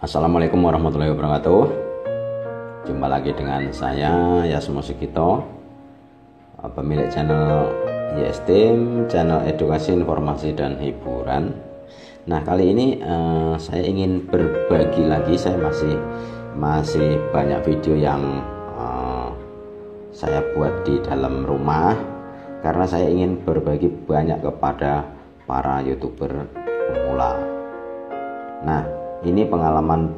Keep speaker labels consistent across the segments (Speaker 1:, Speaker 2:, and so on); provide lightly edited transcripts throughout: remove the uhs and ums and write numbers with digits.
Speaker 1: Assalamualaikum warahmatullahi wabarakatuh. Jumpa lagi dengan saya Yasmo Sugito, pemilik channel YSTeam, channel edukasi, informasi, dan hiburan. Nah, kali ini saya ingin berbagi lagi. Saya masih banyak video yang saya buat di dalam rumah, karena saya ingin berbagi banyak kepada para YouTuber pemula. Nah, ini pengalaman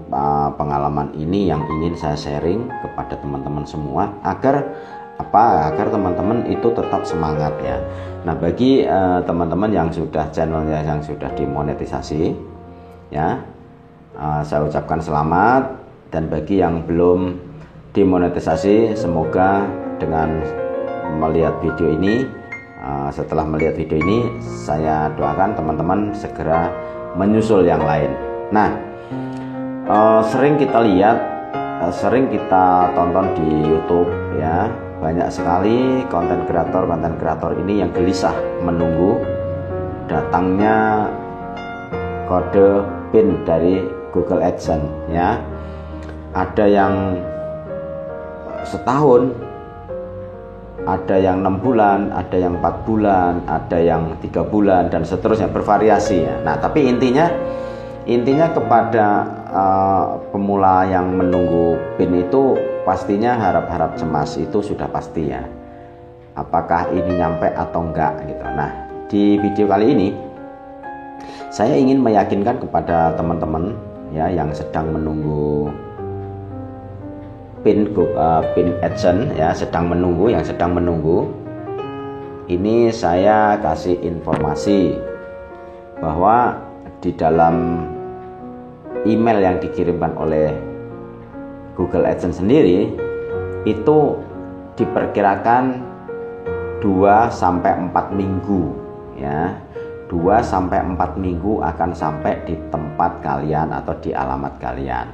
Speaker 1: ini yang ingin saya sharing kepada teman-teman semua agar teman-teman itu tetap semangat ya. Nah, bagi teman-teman yang sudah channelnya yang sudah dimonetisasi ya, saya ucapkan selamat. Dan bagi yang belum dimonetisasi, semoga dengan melihat video ini, setelah melihat video ini, saya doakan teman-teman segera menyusul yang lain. Nah, sering kita lihat, sering kita tonton di YouTube ya, banyak sekali konten kreator ini yang gelisah menunggu datangnya kode PIN dari Google AdSense ya. Ada yang setahun, ada yang 6 bulan, ada yang 4 bulan, ada yang 3 bulan, dan seterusnya, bervariasi ya. Nah, tapi intinya kepada pemula yang menunggu PIN itu pastinya harap-harap cemas itu sudah pasti ya. Apakah ini nyampe atau enggak gitu. Nah, di video kali ini saya ingin meyakinkan kepada teman-teman ya yang sedang menunggu PIN AdSense ya, yang sedang menunggu. Ini saya kasih informasi bahwa di dalam email yang dikirimkan oleh Google AdSense sendiri itu diperkirakan 2-4 minggu ya. 2-4 minggu akan sampai di tempat kalian atau di alamat kalian.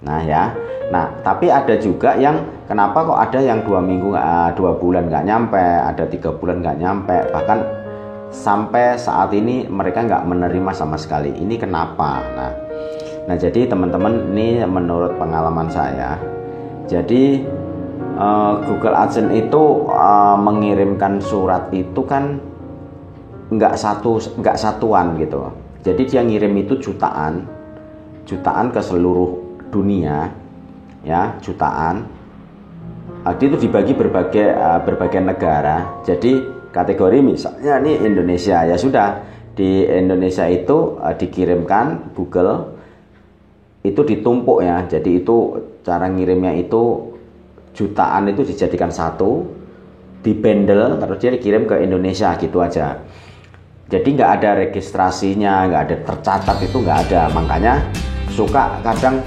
Speaker 1: Nah ya. Nah, tapi ada juga yang kenapa kok ada yang 2 minggu, 2 bulan nggak nyampe, ada 3 bulan nggak nyampe, bahkan sampai saat ini mereka nggak menerima sama sekali. Ini kenapa? Nah, jadi teman-teman, ini menurut pengalaman saya, jadi Google AdSense itu mengirimkan surat itu kan nggak satuan gitu. Jadi dia ngirim itu jutaan ke seluruh dunia ya, jutaan. Itu dibagi berbagai negara. Jadi kategori misalnya ini Indonesia, ya sudah, di Indonesia itu dikirimkan Google itu ditumpuk ya. Jadi itu cara ngirimnya itu jutaan itu dijadikan satu, dibendel, terus dia dikirim ke Indonesia gitu aja. Jadi nggak ada registrasinya, nggak ada tercatat, itu nggak ada. Makanya suka kadang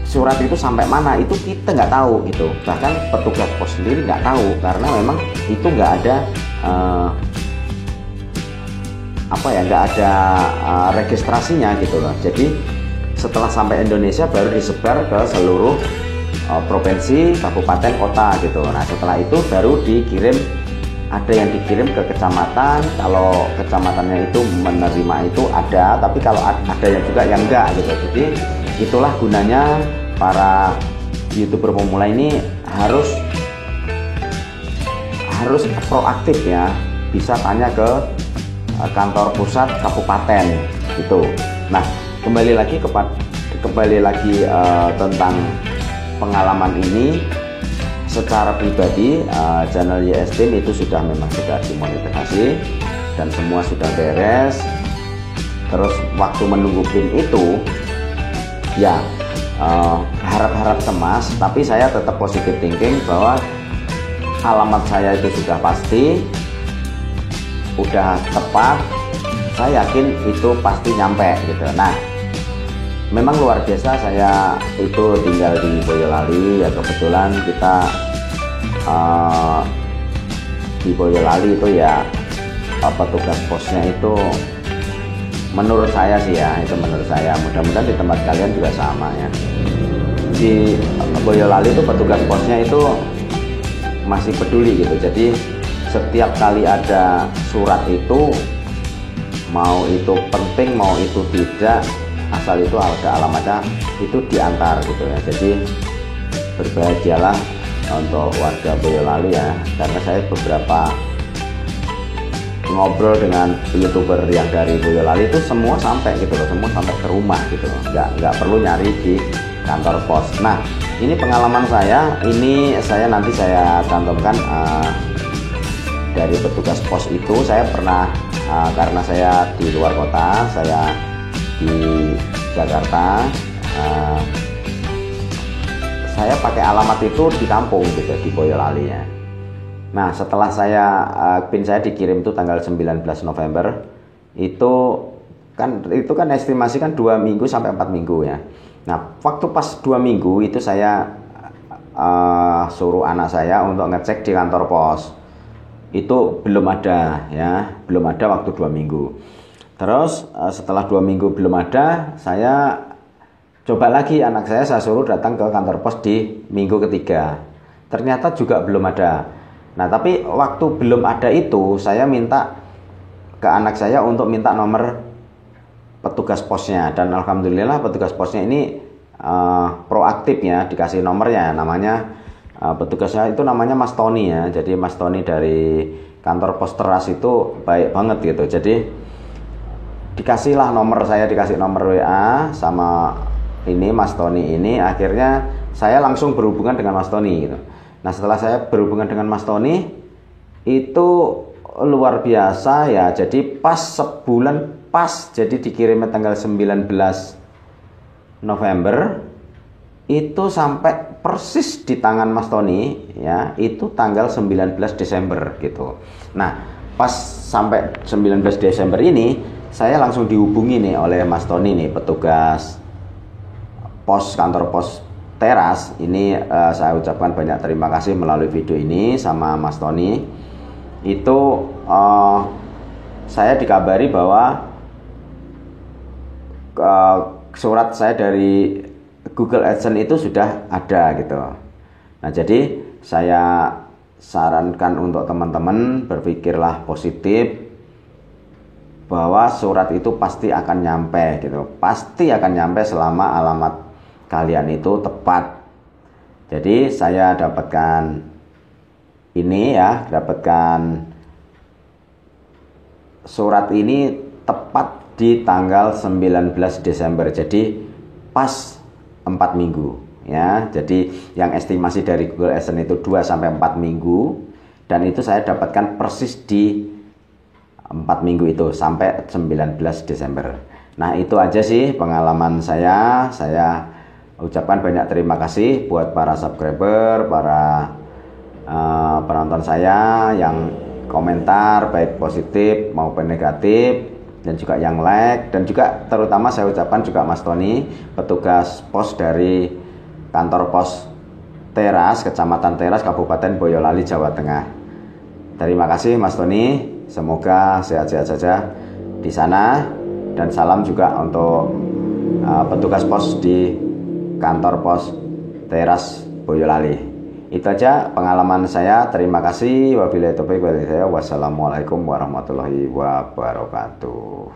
Speaker 1: surat itu sampai mana itu kita nggak tahu gitu. Bahkan petugas pos sendiri nggak tahu, karena memang itu nggak ada nggak ada registrasinya gitu loh. Jadi setelah sampai Indonesia baru disebar ke seluruh provinsi, kabupaten, kota gitu. Nah, setelah itu baru dikirim, ada yang dikirim ke kecamatan. Kalau kecamatannya itu menerima itu ada, tapi kalau ada yang juga yang enggak gitu. Jadi itulah gunanya para YouTuber pemula ini harus proaktif ya, bisa tanya ke kantor pusat kabupaten gitu. Nah, kembali lagi tentang pengalaman ini. Secara pribadi channel YSTeam itu memang sudah dimonetisasi dan semua sudah beres. Terus waktu menunggu PIN itu ya harap-harap cemas, tapi saya tetap positive thinking bahwa alamat saya itu sudah pasti, udah tepat, saya yakin itu pasti nyampe gitu. Nah, memang luar biasa, saya itu tinggal di Boyolali ya, kebetulan kita di Boyolali itu ya, petugas posnya itu menurut saya sih ya, itu menurut saya, mudah-mudahan di tempat kalian juga sama ya. Di Boyolali itu petugas posnya itu masih peduli gitu. Jadi setiap kali ada surat itu, mau itu penting mau itu tidak, asal itu ada alamatnya itu diantar gitu ya. Jadi berbahagialah untuk warga Boyolali ya, karena saya beberapa ngobrol dengan YouTuber yang dari Boyolali itu semua sampai gitu loh, semua sampai ke rumah gitu loh, nggak perlu nyari di kantor pos. Nah, ini pengalaman saya, ini nanti saya cantumkan dari petugas pos itu. Saya pernah karena saya di luar kota, saya di Jakarta, saya pakai alamat itu di kampung gitu, di Boyolali ya. Nah, setelah PIN saya dikirim itu tanggal 19 November, itu kan estimasi kan 2 minggu sampai 4 minggu ya. Nah, waktu pas 2 minggu itu saya suruh anak saya untuk ngecek di kantor pos. Itu belum ada ya, belum ada waktu 2 minggu. Terus setelah 2 minggu belum ada, saya coba lagi, anak saya suruh datang ke kantor pos di minggu ketiga. Ternyata juga belum ada. Nah, tapi waktu belum ada itu, saya minta ke anak saya untuk minta nomor petugas posnya. Dan alhamdulillah petugas posnya ini proaktif ya, dikasih nomornya. Namanya petugasnya itu namanya Mas Tony ya. Jadi Mas Tony dari kantor pos Teras itu baik banget gitu. Jadi dikasihlah nomor, saya dikasih nomor WA sama ini Mas Tony ini. Akhirnya saya langsung berhubungan dengan Mas Tony gitu. Nah, setelah saya berhubungan dengan Mas Tony itu luar biasa ya. Jadi pas sebulan pas, jadi dikirimnya tanggal 19 November itu sampai persis di tangan Mas Tony ya, itu tanggal 19 Desember gitu. Nah, pas sampai 19 Desember ini saya langsung dihubungi nih oleh Mas Tony nih, petugas pos, kantor pos Teras ini. Saya ucapkan banyak terima kasih melalui video ini sama Mas Tony. Itu saya dikabari bahwa surat saya dari Google AdSense itu sudah ada gitu. Nah, jadi saya sarankan untuk teman-teman berpikirlah positif bahwa surat itu pasti akan nyampe gitu. Pasti akan nyampe selama alamat kalian itu tepat. Jadi saya dapatkan ini ya, dapatkan surat ini tepat di tanggal 19 Desember. Jadi pas 4 minggu ya. Jadi yang estimasi dari Google AdSense itu 2 sampai 4 minggu, dan itu saya dapatkan persis di 4 minggu itu sampai 19 Desember. Nah, itu aja sih pengalaman saya. Saya ucapkan banyak terima kasih buat para subscriber, para penonton saya yang komentar baik positif maupun negatif, dan juga yang like, dan juga terutama saya ucapkan juga Mas Tony, petugas pos dari kantor pos Teras, Kecamatan Teras, Kabupaten Boyolali, Jawa Tengah. Terima kasih Mas Tony, semoga sehat-sehat saja di sana, dan salam juga untuk petugas pos di kantor pos Teras Boyolali. Itu aja pengalaman saya. Terima kasih. Wabillahi taufiq wal hidayah. Wassalamualaikum warahmatullahi wabarakatuh.